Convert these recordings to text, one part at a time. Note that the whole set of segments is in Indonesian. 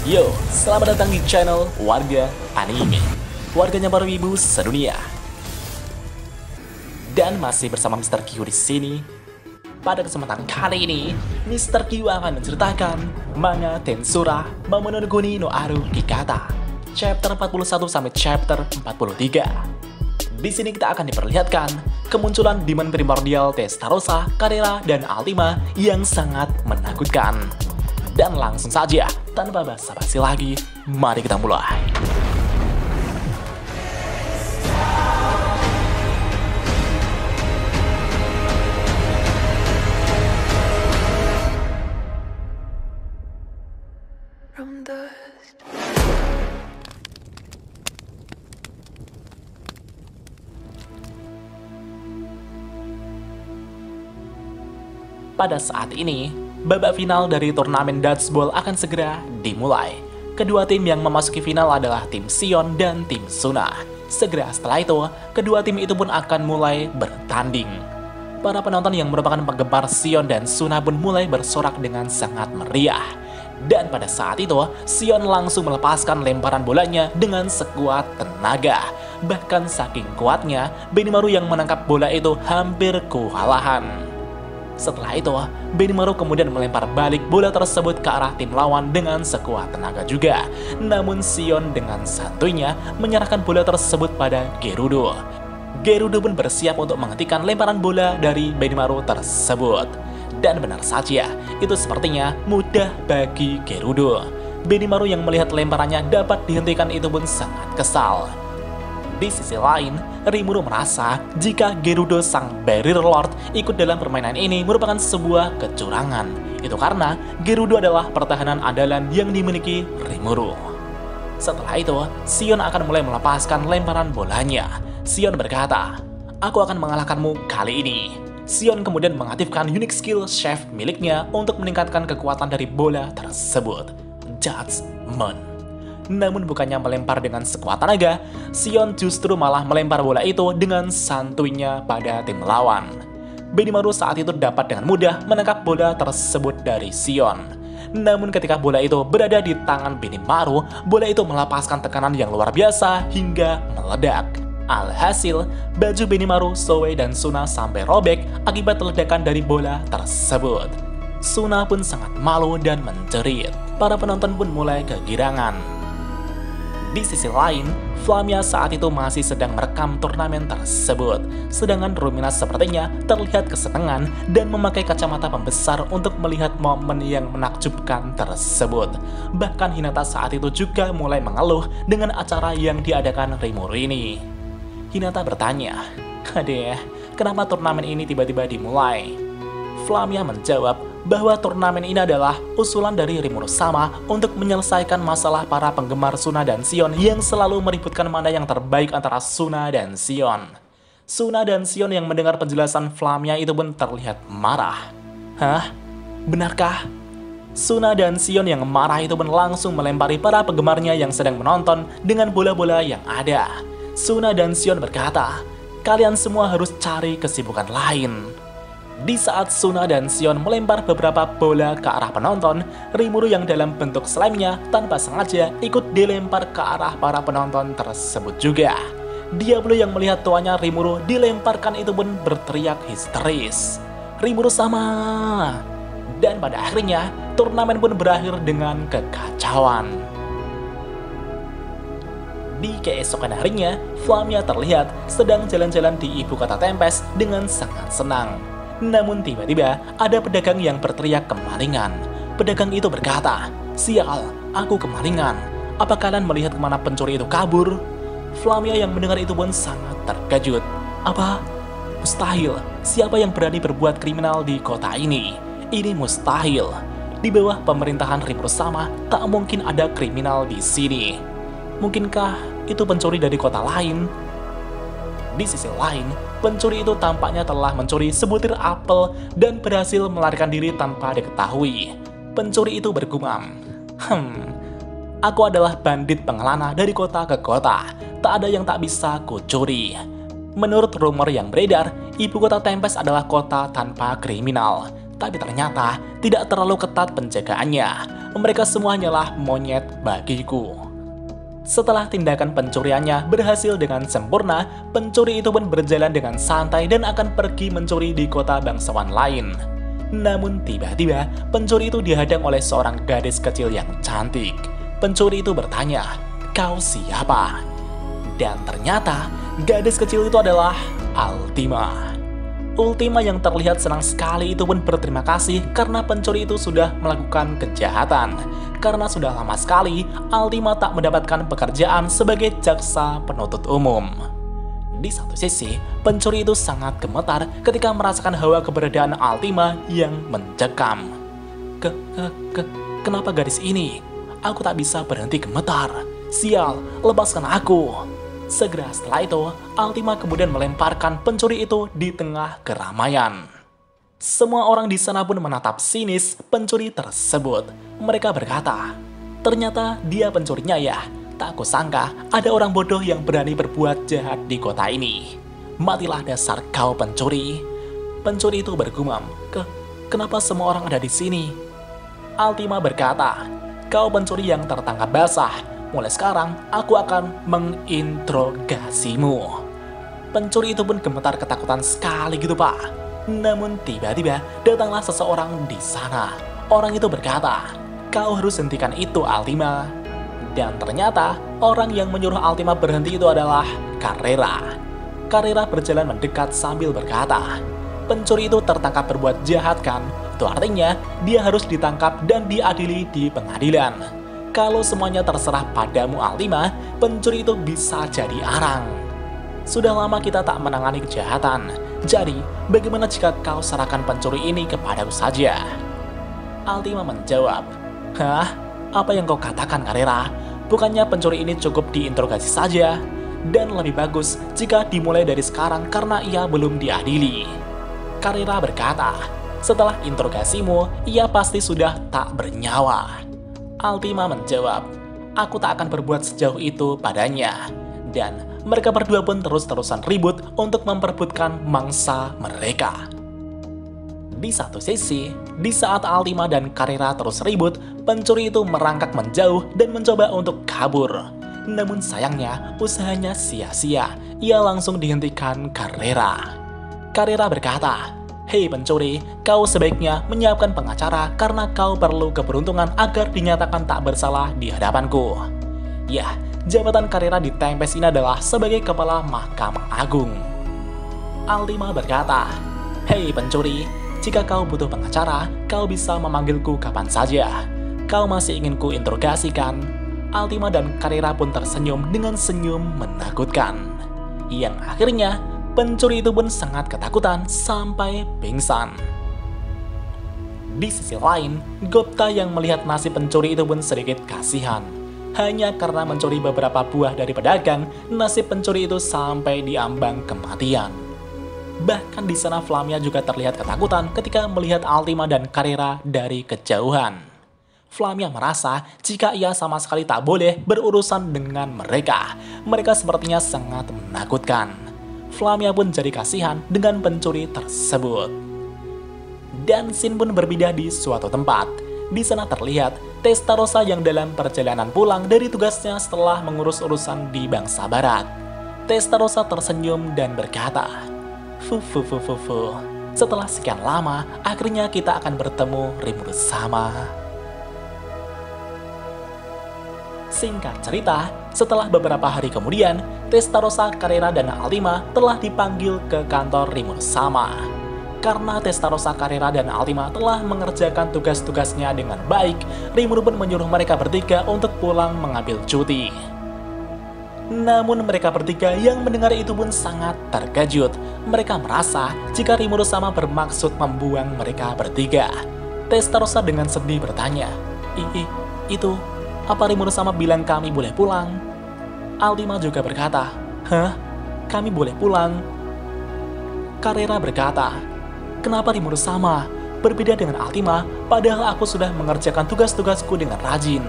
Yo, selamat datang di channel Warga Anime, warganya para wibu sedunia. Dan masih bersama Mr. Q di sini. Pada kesempatan kali ini, Mr. Q akan menceritakan manga Tensura Momonogatari no Aru Hikata, chapter 41 sampai chapter 43. Di sini kita akan diperlihatkan kemunculan demon primordial Testarossa, Carrera, dan Ultima yang sangat menakutkan. Dan langsung saja, tanpa basa-basi lagi, mari kita mulai. Pada saat ini, babak final dari turnamen dodgeball akan segera dimulai. Kedua tim yang memasuki final adalah tim Sion dan tim Suna. Segera setelah itu, kedua tim itu pun akan mulai bertanding. Para penonton yang merupakan penggemar Sion dan Suna pun mulai bersorak dengan sangat meriah. Dan pada saat itu, Sion langsung melepaskan lemparan bolanya dengan sekuat tenaga. Bahkan saking kuatnya, Benimaru yang menangkap bola itu hampir kewalahan. Setelah itu, Benimaru kemudian melempar balik bola tersebut ke arah tim lawan dengan sekuat tenaga juga. Namun Sion dengan santuinya menyerahkan bola tersebut pada Gerudo. Gerudo pun bersiap untuk menghentikan lemparan bola dari Benimaru tersebut. Dan benar saja, itu sepertinya mudah bagi Gerudo. Benimaru yang melihat lemparannya dapat dihentikan itu pun sangat kesal. Di sisi lain, Rimuru merasa jika Gerudo sang Barrier Lord ikut dalam permainan ini merupakan sebuah kecurangan. Itu karena Gerudo adalah pertahanan andalan yang dimiliki Rimuru. Setelah itu, Sion akan mulai melepaskan lemparan bolanya. Sion berkata, "Aku akan mengalahkanmu kali ini." Sion kemudian mengaktifkan unique skill chef miliknya untuk meningkatkan kekuatan dari bola tersebut, Judgment. Namun bukannya melempar dengan sekuat tenaga, Sion justru malah melempar bola itu dengan santuinya pada tim lawan. Benimaru saat itu dapat dengan mudah menangkap bola tersebut dari Sion. Namun ketika bola itu berada di tangan Benimaru, bola itu melepaskan tekanan yang luar biasa hingga meledak. Alhasil, baju Benimaru, Soe, dan Suna sampai robek akibat ledakan dari bola tersebut. Suna pun sangat malu dan menjerit. Para penonton pun mulai kegirangan. Di sisi lain, Flamia saat itu masih sedang merekam turnamen tersebut. Sedangkan Rumina sepertinya terlihat kesenangan dan memakai kacamata pembesar untuk melihat momen yang menakjubkan tersebut. Bahkan Hinata saat itu juga mulai mengeluh dengan acara yang diadakan Rimuru ini. Hinata bertanya, "Adek, kenapa turnamen ini tiba-tiba dimulai?" Flamia menjawab bahwa turnamen ini adalah usulan dari Rimuru sama untuk menyelesaikan masalah para penggemar Suna dan Sion yang selalu meributkan mana yang terbaik antara Suna dan Sion. Suna dan Sion yang mendengar penjelasan Flamia itu pun terlihat marah. Hah? Benarkah? Suna dan Sion yang marah itu pun langsung melempari para penggemarnya yang sedang menonton dengan bola-bola yang ada. Suna dan Sion berkata, "Kalian semua harus cari kesibukan lain." Di saat Suna dan Sion melempar beberapa bola ke arah penonton, Rimuru yang dalam bentuk slime-nya tanpa sengaja ikut dilempar ke arah para penonton tersebut juga. Diablo yang melihat tuannya Rimuru dilemparkan itu pun berteriak histeris, "Rimuru sama!" Dan pada akhirnya, turnamen pun berakhir dengan kekacauan. Di keesokan harinya, Flamia terlihat sedang jalan-jalan di ibu kota Tempest dengan sangat senang. Namun tiba-tiba ada pedagang yang berteriak kemalingan. Pedagang itu berkata, "Sial, aku kemalingan. Apa kalian melihat kemana pencuri itu kabur?" Flamia yang mendengar itu pun sangat terkejut. "Apa? Mustahil. Siapa yang berani berbuat kriminal di kota ini? Ini mustahil. Di bawah pemerintahan Rimuru sama, tak mungkin ada kriminal di sini. Mungkinkah itu pencuri dari kota lain?" Di sisi lain, pencuri itu tampaknya telah mencuri sebutir apel dan berhasil melarikan diri tanpa diketahui. Pencuri itu bergumam, "Aku adalah bandit pengelana dari kota ke kota. Tak ada yang tak bisa kucuri." Menurut rumor yang beredar, ibu kota Tempest adalah kota tanpa kriminal. Tapi ternyata tidak terlalu ketat penjagaannya. mereka semua hanyalah monyet bagiku. Setelah tindakan pencuriannya berhasil dengan sempurna, pencuri itu pun berjalan dengan santai dan akan pergi mencuri di kota bangsawan lain. Namun tiba-tiba, pencuri itu dihadang oleh seorang gadis kecil yang cantik. Pencuri itu bertanya, "Kau siapa?" Dan ternyata, gadis kecil itu adalah Ultima. Ultima yang terlihat senang sekali itu pun berterima kasih karena pencuri itu sudah melakukan kejahatan. Karena sudah lama sekali, Ultima tak mendapatkan pekerjaan sebagai jaksa penuntut umum. Di satu sisi, pencuri itu sangat gemetar ketika merasakan hawa keberadaan Ultima yang mencekam. Kenapa gadis ini? Aku tak bisa berhenti gemetar. Sial, lepaskan aku. Segera setelah itu, Ultima kemudian melemparkan pencuri itu di tengah keramaian. Semua orang di sana pun menatap sinis pencuri tersebut. Mereka berkata, "Ternyata dia pencurinya ya. Tak kusangka ada orang bodoh yang berani berbuat jahat di kota ini. Matilah dasar kau pencuri." Pencuri itu bergumam, Kenapa semua orang ada di sini?" Ultima berkata, "Kau pencuri yang tertangkap basah. Mulai sekarang, aku akan menginterogasimu." Pencuri itu pun gemetar ketakutan sekali gitu, Pak. Namun tiba-tiba datanglah seseorang di sana. Orang itu berkata, "Kau harus hentikan itu, Ultima." Dan ternyata, orang yang menyuruh Ultima berhenti itu adalah Carrera. Carrera berjalan mendekat sambil berkata, "Pencuri itu tertangkap berbuat jahat kan? Itu artinya dia harus ditangkap dan diadili di pengadilan. Kalau semuanya terserah padamu, Ultima, pencuri itu bisa jadi arang. Sudah lama kita tak menangani kejahatan. Jadi, bagaimana jika kau serahkan pencuri ini kepadaku saja?" Ultima menjawab, "Hah? Apa yang kau katakan, Carrera? Bukannya pencuri ini cukup diinterogasi saja? Dan lebih bagus jika dimulai dari sekarang karena ia belum diadili." Carrera berkata, "Setelah interogasimu, ia pasti sudah tak bernyawa." Ultima menjawab, "Aku tak akan berbuat sejauh itu padanya." Dan mereka berdua pun terus-terusan ribut untuk memperebutkan mangsa mereka. Di satu sisi, di saat Ultima dan Carrera terus ribut, pencuri itu merangkak menjauh dan mencoba untuk kabur. Namun sayangnya, usahanya sia-sia. Ia langsung dihentikan Carrera. Carrera berkata, "Hei pencuri, kau sebaiknya menyiapkan pengacara karena kau perlu keberuntungan agar dinyatakan tak bersalah di hadapanku." Ya, jabatan Carrera di Tempest ini adalah sebagai kepala Mahkamah Agung. Ultima berkata, "Hei pencuri, jika kau butuh pengacara, kau bisa memanggilku kapan saja. Kau masih ingin ku interogasi kan?" Ultima dan Carrera pun tersenyum dengan senyum menakutkan. Yang akhirnya, pencuri itu pun sangat ketakutan sampai pingsan. Di sisi lain, Gupta yang melihat nasib pencuri itu pun sedikit kasihan. Hanya karena mencuri beberapa buah dari pedagang, nasib pencuri itu sampai diambang kematian. Bahkan di sana Flamia juga terlihat ketakutan ketika melihat Ultima dan Carrera dari kejauhan. Flamia merasa jika ia sama sekali tak boleh berurusan dengan mereka. Mereka sepertinya sangat menakutkan. Flamia pun jadi kasihan dengan pencuri tersebut. Dan scene pun berpindah di suatu tempat. Di sana terlihat Testarossa yang dalam perjalanan pulang dari tugasnya setelah mengurus urusan di bangsa barat. Testarossa tersenyum dan berkata, Fu. Setelah sekian lama, akhirnya kita akan bertemu Rimuru sama." Singkat cerita, setelah beberapa hari kemudian, Testarossa, Carrera, dan Ultima telah dipanggil ke kantor Rimuru sama. Karena Testarossa, Carrera, dan Ultima telah mengerjakan tugas-tugasnya dengan baik, Rimuru pun menyuruh mereka bertiga untuk pulang mengambil cuti. Namun mereka bertiga yang mendengar itu pun sangat terkejut. Mereka merasa jika Rimuru sama bermaksud membuang mereka bertiga. Testarossa dengan sedih bertanya, Itu, apa Rimuru sama bilang kami boleh pulang?" Ultima juga berkata, "Hah? Kami boleh pulang?" Carrera berkata, "Kenapa Rimuru sama? Berbeda dengan Ultima, padahal aku sudah mengerjakan tugas-tugasku dengan rajin."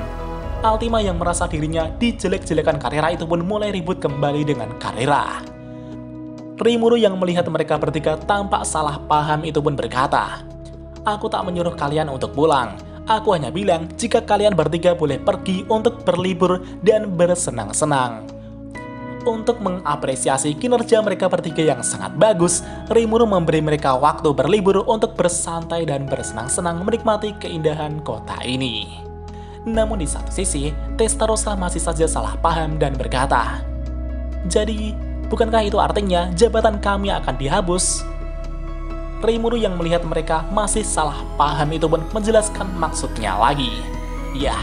Ultima yang merasa dirinya dijelek-jelekan Carrera itu pun mulai ribut kembali dengan Carrera. Rimuru yang melihat mereka bertiga tampak salah paham itu pun berkata, "Aku tak menyuruh kalian untuk pulang. Aku hanya bilang jika kalian bertiga boleh pergi untuk berlibur dan bersenang-senang. Untuk mengapresiasi kinerja mereka bertiga yang sangat bagus, Rimuru memberi mereka waktu berlibur untuk bersantai dan bersenang-senang menikmati keindahan kota ini. Namun di satu sisi, Testarossa masih saja salah paham dan berkata, "Jadi, bukankah itu artinya jabatan kami akan dihapus?" Rimuru yang melihat mereka masih salah paham itu pun menjelaskan maksudnya lagi. Ya,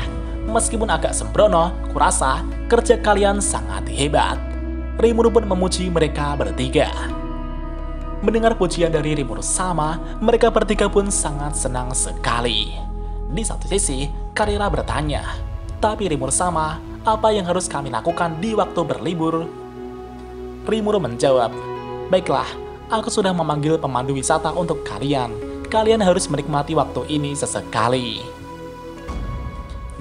meskipun agak sembrono, kurasa kerja kalian sangat hebat. Rimuru pun memuji mereka bertiga. Mendengar pujian dari Rimuru sama, mereka bertiga pun sangat senang sekali. Di satu sisi, Karira bertanya, "Tapi Rimuru sama, apa yang harus kami lakukan di waktu berlibur?" Rimuru menjawab, "Baiklah, aku sudah memanggil pemandu wisata untuk kalian. Kalian harus menikmati waktu ini sesekali."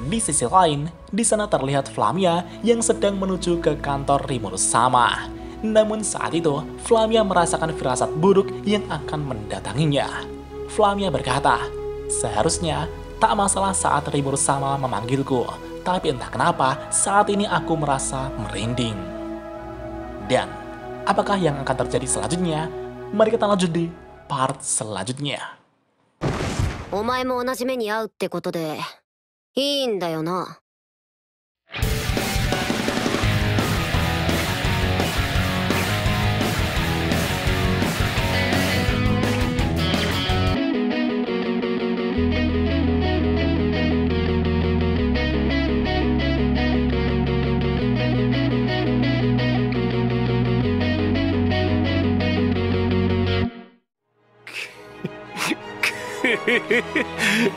Di sisi lain, di sana terlihat Flamia yang sedang menuju ke kantor Rimuru sama. Namun saat itu, Flamia merasakan firasat buruk yang akan mendatanginya. Flamia berkata, "Seharusnya tak masalah saat Rimuru sama memanggilku, tapi entah kenapa saat ini aku merasa merinding." Dan apakah yang akan terjadi selanjutnya? Mari kita lanjut di part selanjutnya. お前も同じ目に遭うってことでいいんだよな。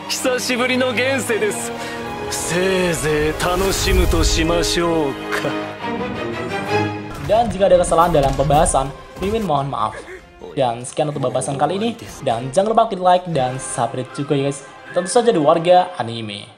久しぶりの現世です。せいぜい楽しむとしましょうか。 Dan jika ada kesalahan dalam pembahasan, Mimin mohon maaf. Dan sekian untuk pembahasan kali ini. Dan jangan lupa klik like dan subscribe juga ya guys. Tentu saja di Warga Anime.